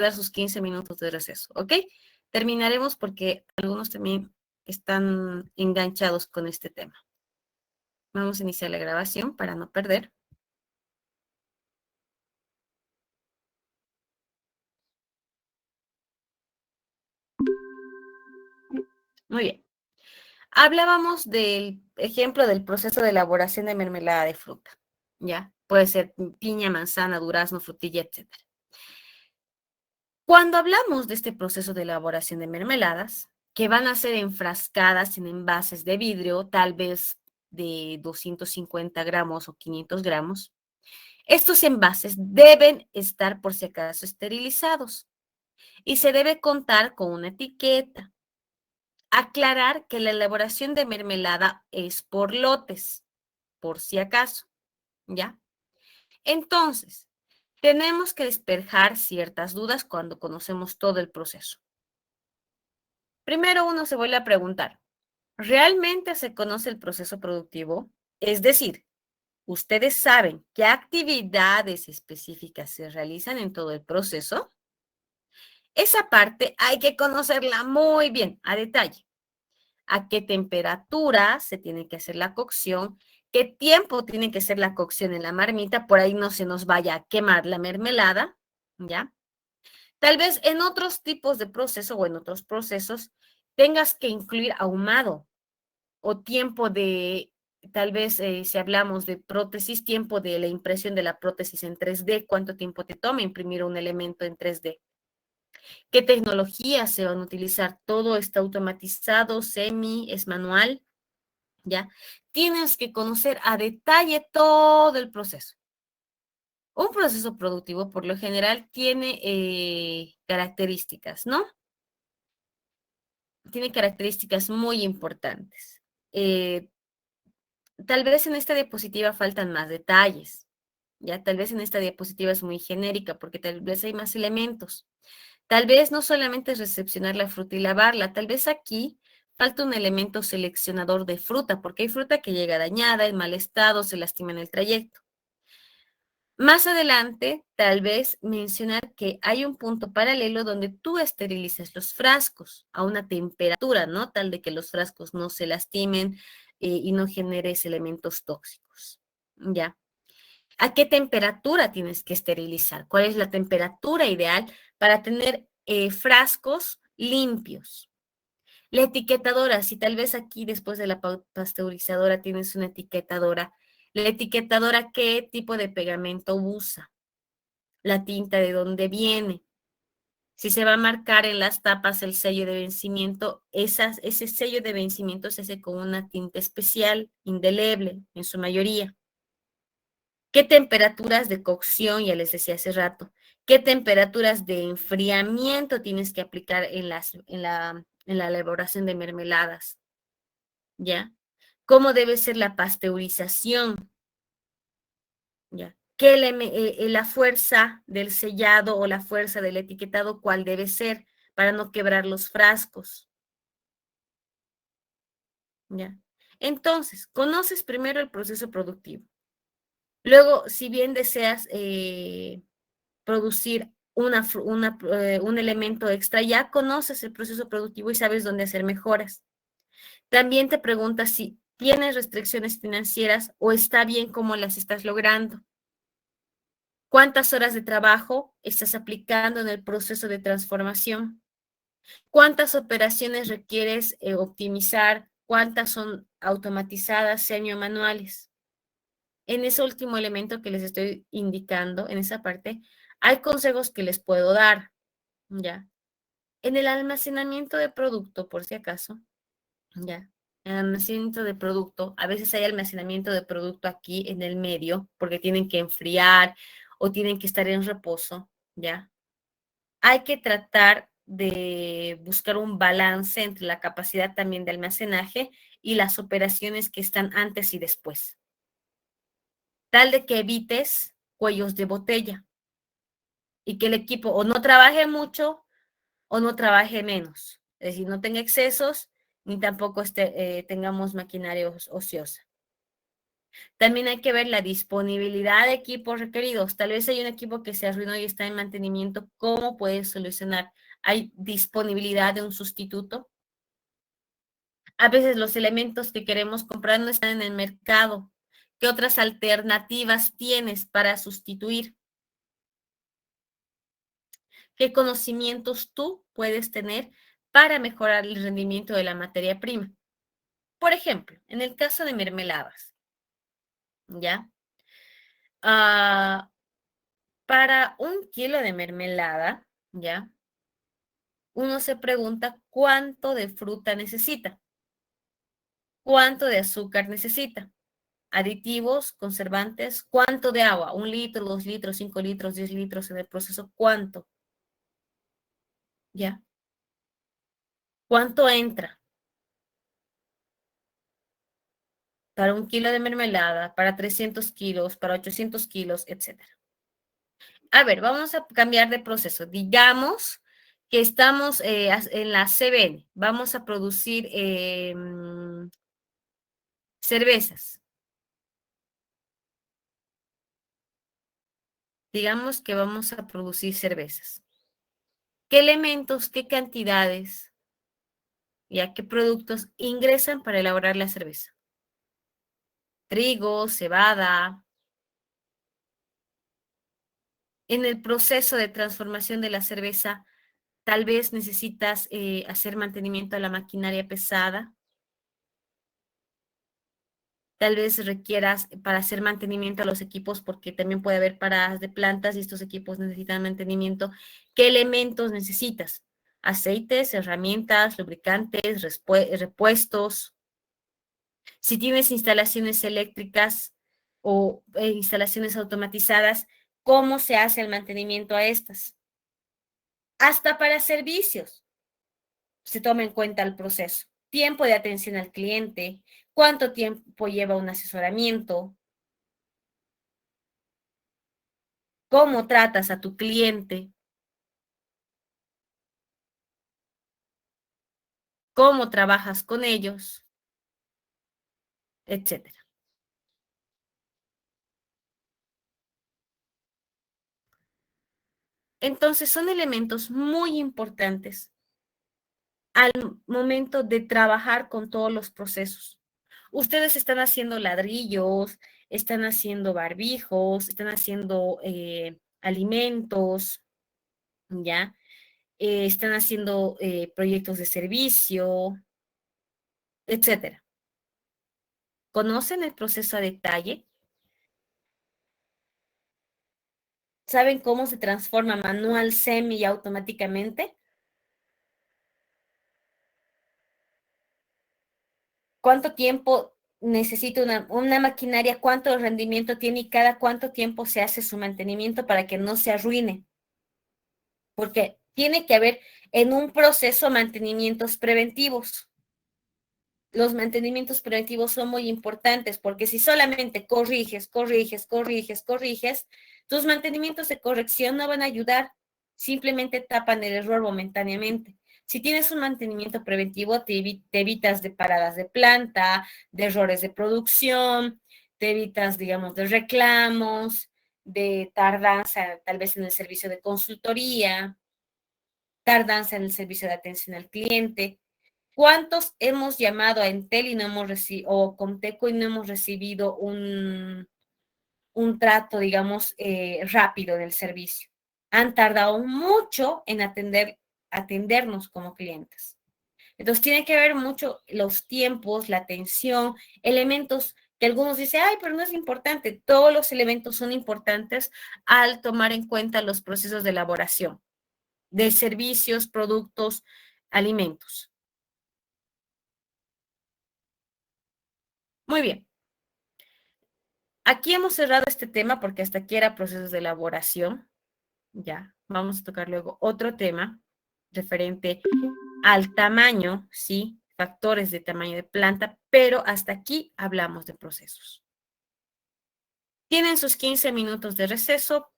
dar sus 15 minutos de receso, ¿ok? Terminaremos porque algunos también están enganchados con este tema. Vamos a iniciar la grabación para no perder. Muy bien. Hablábamos del ejemplo del proceso de elaboración de mermelada de fruta, ¿ya? Puede ser piña, manzana, durazno, frutilla, etc. Cuando hablamos de este proceso de elaboración de mermeladas, que van a ser enfrascadas en envases de vidrio, tal vez de 250 gramos o 500 gramos, estos envases deben estar por si acaso esterilizados y se debe contar con una etiqueta. Aclarar que la elaboración de mermelada es por lotes, por si acaso, ¿ya? Entonces, tenemos que despejar ciertas dudas cuando conocemos todo el proceso. Primero uno se vuelve a preguntar, ¿realmente se conoce el proceso productivo? Es decir, ¿ustedes saben qué actividades específicas se realizan en todo el proceso? Esa parte hay que conocerla muy bien, a detalle. A qué temperatura se tiene que hacer la cocción, qué tiempo tiene que ser la cocción en la marmita, por ahí no se nos vaya a quemar la mermelada, ¿ya? Tal vez en otros tipos de proceso o en otros procesos tengas que incluir ahumado o tiempo de, tal vez si hablamos de prótesis, tiempo de la impresión de la prótesis en 3D, cuánto tiempo te toma imprimir un elemento en 3D. ¿Qué tecnologías se van a utilizar? Todo está automatizado, semi, es manual, ¿ya? Tienes que conocer a detalle todo el proceso. Un proceso productivo, por lo general, tiene características, ¿no? Tiene características muy importantes. Tal vez en esta diapositiva faltan más detalles, ¿ya? Tal vez en esta diapositiva es muy genérica porque tal vez hay más elementos. Tal vez no solamente es recepcionar la fruta y lavarla, tal vez aquí falta un elemento seleccionador de fruta, porque hay fruta que llega dañada, en mal estado, se lastima en el trayecto. Más adelante, tal vez mencionar que hay un punto paralelo donde tú esterilizas los frascos a una temperatura, ¿no? Tal de que los frascos no se lastimen y no generes elementos tóxicos, ¿ya? ¿A qué temperatura tienes que esterilizar? ¿Cuál es la temperatura ideal para tener frascos limpios? La etiquetadora, si tal vez aquí después de la pasteurizadora tienes una etiquetadora, la etiquetadora, ¿qué tipo de pegamento usa? La tinta de dónde viene. Si se va a marcar en las tapas el sello de vencimiento, ese sello de vencimiento se hace con una tinta especial, indeleble, en su mayoría. ¿Qué temperaturas de cocción? Ya les decía hace rato. ¿Qué temperaturas de enfriamiento tienes que aplicar en la elaboración de mermeladas? ¿Ya? ¿Cómo debe ser la pasteurización? ¿Ya? La fuerza del sellado o la fuerza del etiquetado, ¿cuál debe ser para no quebrar los frascos? ¿Ya? Entonces, conoces primero el proceso productivo. Luego, si bien deseas producir un elemento extra, ya conoces el proceso productivo y sabes dónde hacer mejoras. También te preguntas si tienes restricciones financieras o está bien cómo las estás logrando. ¿Cuántas horas de trabajo estás aplicando en el proceso de transformación? ¿Cuántas operaciones requieres optimizar? ¿Cuántas son automatizadas, semi-manuales? En ese último elemento que les estoy indicando, en esa parte, hay consejos que les puedo dar, ¿ya? En el almacenamiento de producto, por si acaso, ¿ya? El almacenamiento de producto, a veces hay almacenamiento de producto aquí en el medio, porque tienen que enfriar o tienen que estar en reposo, ¿ya? Hay que tratar de buscar un balance entre la capacidad también de almacenaje y las operaciones que están antes y después, tal de que evites cuellos de botella y que el equipo o no trabaje mucho o no trabaje menos, es decir, no tenga excesos ni tampoco tengamos maquinaria ociosa. También hay que ver la disponibilidad de equipos requeridos. Tal vez hay un equipo que se arruinó y está en mantenimiento. ¿Cómo puedes solucionar? ¿Hay disponibilidad de un sustituto? A veces los elementos que queremos comprar no están en el mercado. ¿Qué otras alternativas tienes para sustituir? ¿Qué conocimientos tú puedes tener para mejorar el rendimiento de la materia prima? Por ejemplo, en el caso de mermeladas, ¿ya? Ah, para 1 kilo de mermelada, ¿ya? Uno se pregunta cuánto de fruta necesita, cuánto de azúcar necesita, aditivos, conservantes, cuánto de agua, 1 litro, 2 litros, 5 litros, 10 litros en el proceso, cuánto, ¿ya? ¿Cuánto entra para 1 kilo de mermelada, para 300 kilos, para 800 kilos, etcétera? A ver, vamos a cambiar de proceso. Digamos que estamos en la CBN, vamos a producir cervezas. Digamos que vamos a producir cervezas. ¿Qué elementos, qué cantidades y a qué productos ingresan para elaborar la cerveza? Trigo, cebada. En el proceso de transformación de la cerveza, tal vez necesitas hacer mantenimiento a la maquinaria pesada. Tal vez requieras para hacer mantenimiento a los equipos, porque también puede haber paradas de plantas y estos equipos necesitan mantenimiento. ¿Qué elementos necesitas? Aceites, herramientas, lubricantes, repuestos. Si tienes instalaciones eléctricas o instalaciones automatizadas, ¿cómo se hace el mantenimiento a estas? Hasta para servicios se toma en cuenta el proceso. Tiempo de atención al cliente, cuánto tiempo lleva un asesoramiento, cómo tratas a tu cliente, cómo trabajas con ellos, etcétera. Entonces, son elementos muy importantes al momento de trabajar con todos los procesos. Ustedes están haciendo ladrillos, están haciendo barbijos, están haciendo alimentos, ¿ya? Están haciendo proyectos de servicio, etcétera. ¿Conocen el proceso a detalle? ¿Saben cómo se transforma manual, semi y automáticamente? ¿Cuánto tiempo necesita una maquinaria? ¿Cuánto rendimiento tiene y cada cuánto tiempo se hace su mantenimiento para que no se arruine? Porque tiene que haber en un proceso mantenimientos preventivos. Los mantenimientos preventivos son muy importantes porque si solamente corriges, tus mantenimientos de corrección no van a ayudar, simplemente tapan el error momentáneamente. Si tienes un mantenimiento preventivo, te evitas de paradas de planta, de errores de producción, te evitas, digamos, de reclamos, de tardanza, tal vez en el servicio de consultoría, tardanza en el servicio de atención al cliente. ¿Cuántos hemos llamado a Entel y no hemos recibido, o Comteco y no hemos recibido un trato, digamos, rápido del servicio? Han tardado mucho en atendernos como clientes. Entonces, tiene que ver mucho los tiempos, la atención, elementos que algunos dicen, ay, pero no es importante. Todos los elementos son importantes al tomar en cuenta los procesos de elaboración de servicios, productos, alimentos. Muy bien. Aquí hemos cerrado este tema porque hasta aquí era procesos de elaboración. Ya, vamos a tocar luego otro tema referente al tamaño, sí, factores de tamaño de planta, pero hasta aquí hablamos de procesos. Tienen sus 15 minutos de receso,